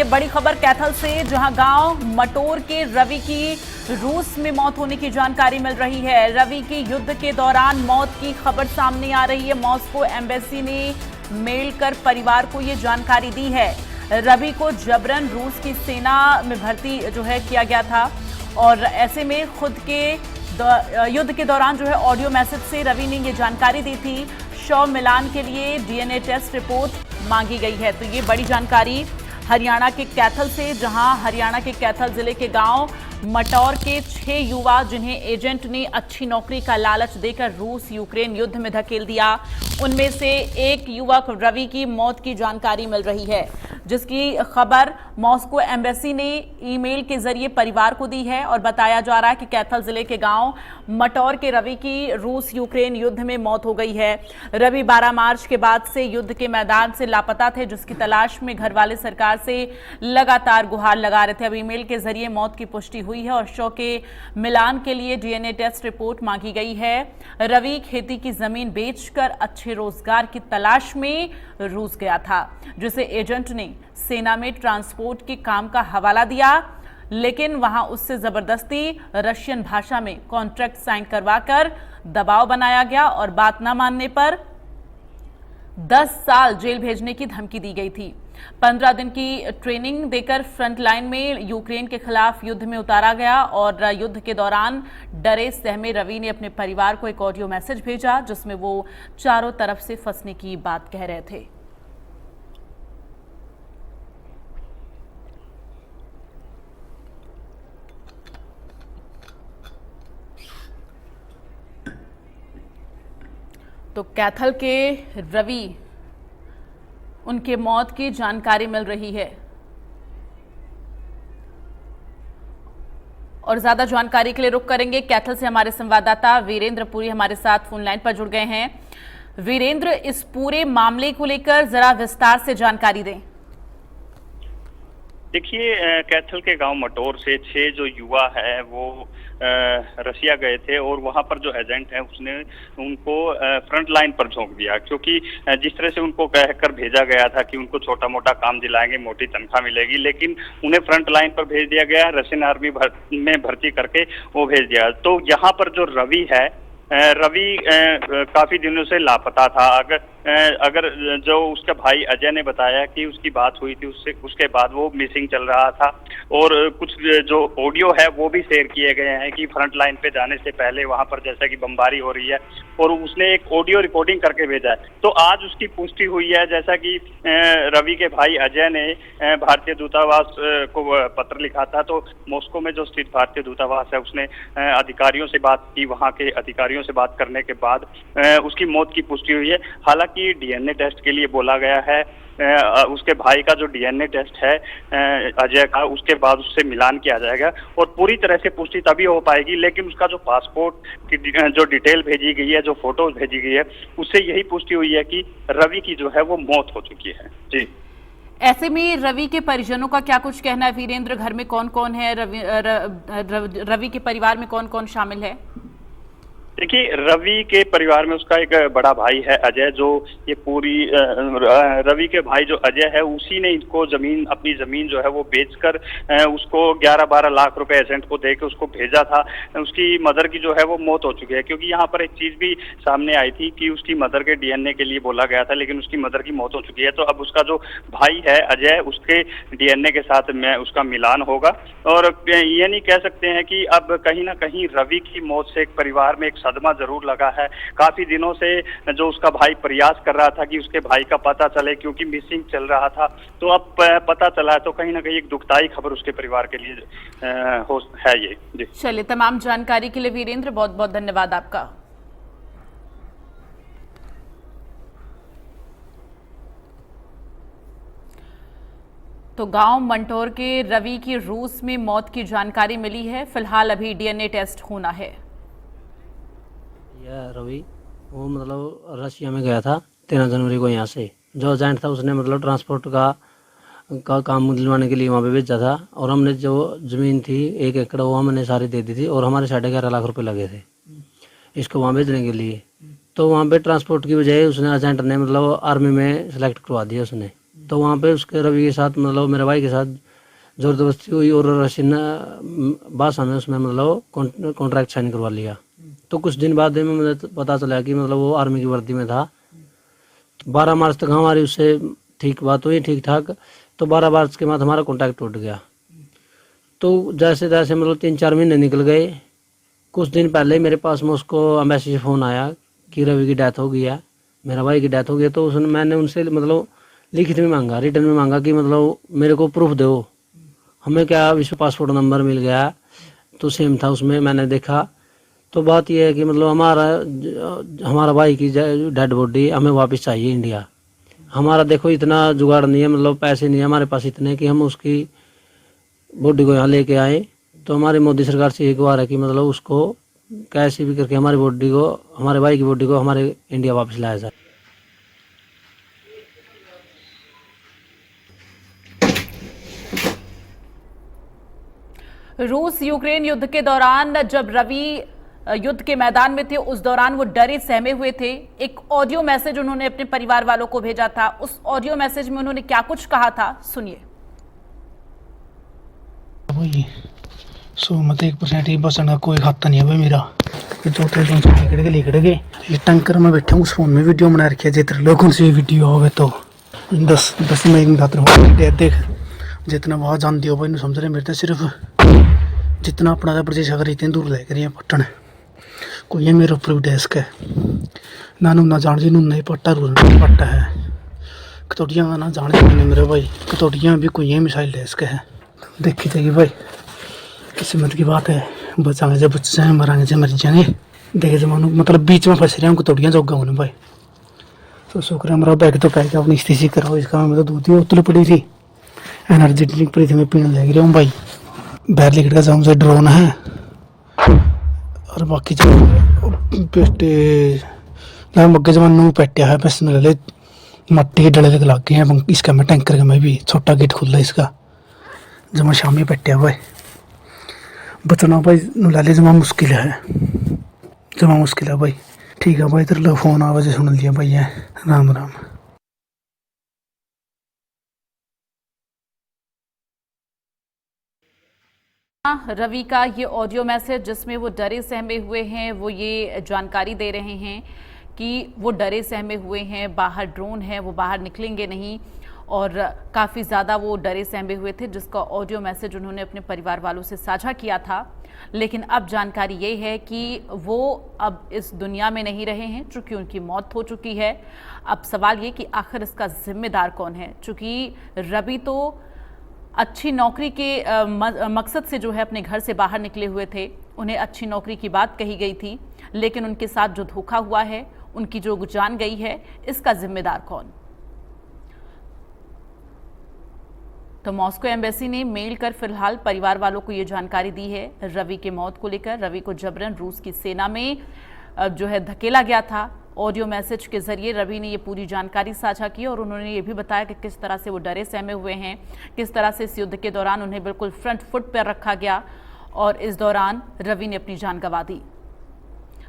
ये बड़ी खबर कैथल से, जहां गांव मटोर के रवि की रूस में मौत होने की जानकारी मिल रही है। रवि की युद्ध के दौरान मौत की खबर सामने आ रही है। मॉस्को एम्बेसी ने मेल कर परिवार को ये जानकारी दी है। रवि को जबरन रूस की सेना में भर्ती किया गया था और ऐसे में खुद के युद्ध के दौरान ऑडियो मैसेज से रवि ने ये जानकारी दी थी। शव मिलान के लिए डीएनए टेस्ट रिपोर्ट मांगी गई है। तो ये बड़ी जानकारी हरियाणा के कैथल से, जहां हरियाणा के कैथल जिले के गांव मटौर के 6 युवा, जिन्हें एजेंट ने अच्छी नौकरी का लालच देकर रूस यूक्रेन युद्ध में धकेल दिया, उनमें से एक युवक रवि की मौत की जानकारी मिल रही है, जिसकी खबर मॉस्को एम्बेसी ने ईमेल के जरिए परिवार को दी है। और बताया जा रहा है कि कैथल जिले के गांव मटौर के रवि की रूस यूक्रेन युद्ध में मौत हो गई है। रवि 12 मार्च के बाद से युद्ध के मैदान से लापता थे, जिसकी तलाश में घर वाले सरकार से लगातार गुहार लगा रहे थे। अब ईमेल के जरिए मौत की पुष्टि हुई है और शव के मिलान के लिए डीएनए टेस्ट रिपोर्ट मांगी गई है। रवि खेती की जमीन बेचकर अच्छे रोजगार की तलाश में रूस गया था, जिसे एजेंट ने सेना में ट्रांसपोर्ट के काम का हवाला दिया, लेकिन वहां उससे जबरदस्ती रशियन भाषा में कॉन्ट्रैक्ट साइन करवाकर दबाव बनाया गया और बात न मानने पर 10 साल जेल भेजने की धमकी दी गई थी। 15 दिन की ट्रेनिंग देकर फ्रंट लाइन में यूक्रेन के खिलाफ युद्ध में उतारा गया और युद्ध के दौरान डरे सहमे रवि ने अपने परिवार को एक ऑडियो मैसेज भेजा, जिसमें वो चारों तरफ से फंसने की बात कह रहे थे। तो कैथल के रवि, उनके मौत की जानकारी मिल रही है और ज्यादा जानकारी के लिए रुक करेंगे। कैथल से हमारे संवाददाता वीरेंद्र पुरी हमारे साथ फोन लाइन पर जुड़ गए हैं। वीरेंद्र, इस पूरे मामले को लेकर जरा विस्तार से जानकारी दें। देखिए, कैथल के गांव मटोर से 6 जो युवा है वो रसिया गए थे और वहां पर जो एजेंट है उसने उनको फ्रंट लाइन पर झोंक दिया, क्योंकि जिस तरह से उनको कहकर भेजा गया था कि उनको छोटा मोटा काम दिलाएंगे, मोटी तनख्वाह मिलेगी, लेकिन उन्हें फ्रंट लाइन पर भेज दिया गया, रशियन आर्मी में भर्ती करके वो भेज दिया। तो यहाँ पर जो रवि है, रवि काफी दिनों से लापता था। अगर जो उसका भाई अजय ने बताया कि उसकी बात हुई थी उससे, उसके बाद वो मिसिंग चल रहा था और कुछ जो ऑडियो है वो भी शेयर किए गए हैं कि फ्रंट लाइन पे जाने से पहले वहां पर जैसा कि बमबारी हो रही है, और उसने एक ऑडियो रिकॉर्डिंग करके भेजा है। तो आज उसकी पुष्टि हुई है, जैसा कि रवि के भाई अजय ने भारतीय दूतावास को पत्र लिखा था। तो मॉस्को में जो स्थित भारतीय दूतावास है उसने अधिकारियों से बात की, वहां के अधिकारियों से बात करने के बाद उसकी मौत की पुष्टि हुई है। हालांकि डीएनए टेस्ट के लिए बोला गया है। उसके भाई का जो डीएनए टेस्ट है अजय का, उसके बाद उससे मिलान किया जाएगा और पूरी तरह से पुष्टि तभी हो पाएगी। लेकिन उसका जो पासपोर्ट की जो डिटेल भेजी गई है, जो फोटोज भेजी गई है, उससे यही पुष्टि हुई है कि रवि की जो है वो मौत हो चुकी है। जी, ऐसे में रवि के परिजनों का क्या कुछ कहना है वीरेंद्र? घर में कौन कौन है? रवि के परिवार में कौन कौन शामिल है? देखिए, रवि के परिवार में उसका एक बड़ा भाई है अजय, जो ये पूरी रवि के भाई जो अजय है उसी ने इनको अपनी जमीन जो है वो बेचकर उसको 11-12 लाख रुपए एजेंट को देकर उसको भेजा था। उसकी मदर की जो है वो मौत हो चुकी है, क्योंकि यहाँ पर एक चीज भी सामने आई थी कि उसकी मदर के डीएनए के लिए बोला गया था, लेकिन उसकी मदर की मौत हो चुकी है। तो अब उसका जो भाई है अजय, उसके डीएनए के साथ में उसका मिलान होगा और ये नहीं कह सकते हैं कि अब कहीं ना कहीं रवि की मौत से एक परिवार में सदमा जरूर लगा है। काफी दिनों से जो उसका भाई प्रयास कर रहा था कि उसके भाई का पता चले, क्योंकि मिसिंग चल रहा था, तो अब पता चला है। तो कहीं ना कहीं एक दुखदाई खबर उसके परिवार के लिए है ये। जी, चलिए, तमाम जानकारी के लिए वीरेंद्र बहुत बहुत धन्यवाद आपका। तो गांव मंटोर के रवि की रूस में मौत की जानकारी मिली है। फिलहाल अभी डीएनए टेस्ट होना है। यह रवि वो मतलब रशिया में गया था 13 जनवरी को। यहाँ से जो एजेंट था उसने मतलब ट्रांसपोर्ट का काम दिलवाने के लिए वहाँ पे भेजा था और हमने जो ज़मीन थी 1 एकड़ वो हमने सारी दे दी थी और हमारे 11.5 लाख रुपए लगे थे इसको वहाँ भेजने के लिए। तो वहाँ पे ट्रांसपोर्ट की बजाय उसने एजेंट ने मतलब आर्मी में सेलेक्ट करवा दिया उसने। तो वहाँ पे उसके रवि के साथ मतलब मेरे भाई के साथ ज़बरदस्ती हुई और रशी ने भाषा में उसमें मतलब कॉन्ट्रैक्ट साइन करवा लिया। तो कुछ दिन बाद में मुझे पता चला कि मतलब वो आर्मी की वर्दी में था। 12 मार्च तक हमारी उससे ठीक बात हुई, ठीक ठाक। तो 12 मार्च के बाद हमारा कॉन्टैक्ट टूट गया। तो जैसे तैसे मतलब 3-4 महीने निकल गए। कुछ दिन पहले मेरे पास में उसको एम्बेसी से फ़ोन आया कि रवि की डेथ हो गई है, मेरा भाई की डेथ हो गई है। तो मैंने उनसे मतलब लिखित में मांगा, रिटर्न में मांगा कि मतलब मेरे को प्रूफ दो। हमें क्या विश्व पासपोर्ट नंबर मिल गया तो सेम था उसमें, मैंने देखा। तो बात यह है कि मतलब हमारा भाई की डेड बॉडी हमें वापस चाहिए इंडिया। हमारा देखो इतना जुगाड़ नहीं है, मतलब पैसे नहीं है हमारे पास इतने कि हम उसकी बॉडी को यहाँ लेके आए। तो हमारी मोदी सरकार से एक बार है कि मतलब उसको कैसे भी करके हमारी बॉडी को, हमारे भाई की बॉडी को हमारे इंडिया वापस लाया जाए। रूस यूक्रेन युद्ध के दौरान जब रवि युद्ध के मैदान में थे, उस दौरान वो डरे सहमे हुए थे। एक ऑडियो मैसेज उन्होंने अपने परिवार वालों को भेजा था। उस ऑडियो मैसेज में उन्होंने क्या कुछ कहा था, सुनिए। सो मत 1% ही बचने का कोई खाता नहीं है भाई मेरा। ये 2-3 दिन लिखड़ गए ये टैंकर में बैठे उस फोन में वीडियो बना रखी है। जितने लोगों से वीडियो हो तो 10 मिनट खातर हो देख जितना वहाँ जानती हो भाई समझ रहे मेरे तो सिर्फ जितना अपना प्रदेश अगर इतने दूर लेकर ये पट्टन कोई है मेरे ऊपर भी डेस्क है ना ना जान जी नहीं पट्टा रूल पट्टा है कतौटियाँ का ना जान जी मेरे भाई कतौटियाँ भी कोई है मिसाइल डेस्क है। देखी जाएगी भाई किस्मत की बात है, बचाएंगे जब बच जाए मरांगे जब मर जाएंगे। देखे जमानू मतलब बीच में फंस रहे हैं कतौटियाँ जोगा होने भाई। तो शुक्र है हमारा बैग तो पैक अपनी स्थिति करो। इसका मैं तो दूध ही उतल पड़ी थी, एनर्जी ड्रिंक पड़ी थी, मैं पीने लग रहा हूँ भाई। बैर लिखट का जाऊँ से ड्रोन है और बाकी जो पेटे मग्गे जमानू पेटिया है बस ले मट्टी के डले लग गए हैं। इसका मैं टैंकर का मैं भी छोटा गेट खुला इसका जमा शामी पेटिया भाई। बचना भाई लाले जमा मुश्किल है, जमा मुश्किल है भाई। ठीक है भाई, तेरे फोन आवाज सुन लिया भाई है। राम राम। रवि का ये ऑडियो मैसेज जिसमें वो डरे सहमे हुए हैं, वो ये जानकारी दे रहे हैं कि वो डरे सहमे हुए हैं, बाहर ड्रोन है, वो बाहर निकलेंगे नहीं और काफ़ी ज़्यादा वो डरे सहमे हुए थे, जिसका ऑडियो मैसेज उन्होंने अपने परिवार वालों से साझा किया था। लेकिन अब जानकारी ये है कि वो अब इस दुनिया में नहीं रहे हैं, चूँकि उनकी मौत हो चुकी है। अब सवाल ये कि आखिर इसका जिम्मेदार कौन है, चूँकि रवि तो अच्छी नौकरी के मकसद से जो है अपने घर से बाहर निकले हुए थे। उन्हें अच्छी नौकरी की बात कही गई थी, लेकिन उनके साथ जो धोखा हुआ है, उनकी जो जान गई है, इसका जिम्मेदार कौन। तो मॉस्को एम्बेसी ने मेल कर फिलहाल परिवार वालों को ये जानकारी दी है रवि के मौत को लेकर। रवि को जबरन रूस की सेना में जो है धकेला गया था। ऑडियो मैसेज के जरिए रवि ने ये पूरी जानकारी साझा की और उन्होंने ये भी बताया कि किस तरह से वो डरे सहमे हुए हैं, किस तरह से इस युद्ध के दौरान उन्हें बिल्कुल फ्रंट फुट पर रखा गया और इस दौरान रवि ने अपनी जान गंवा दी।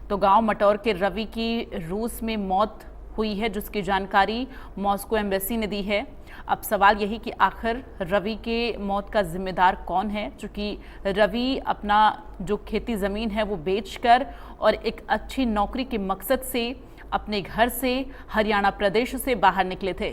तो गांव मटौर के रवि की रूस में मौत हुई है, जिसकी जानकारी मॉस्को एम्बेसी ने दी है। अब सवाल यही कि आखिर रवि के मौत का जिम्मेदार कौन है, क्योंकि रवि अपना जो खेती ज़मीन है वो बेचकर और एक अच्छी नौकरी के मकसद से अपने घर से हरियाणा प्रदेश से बाहर निकले थे।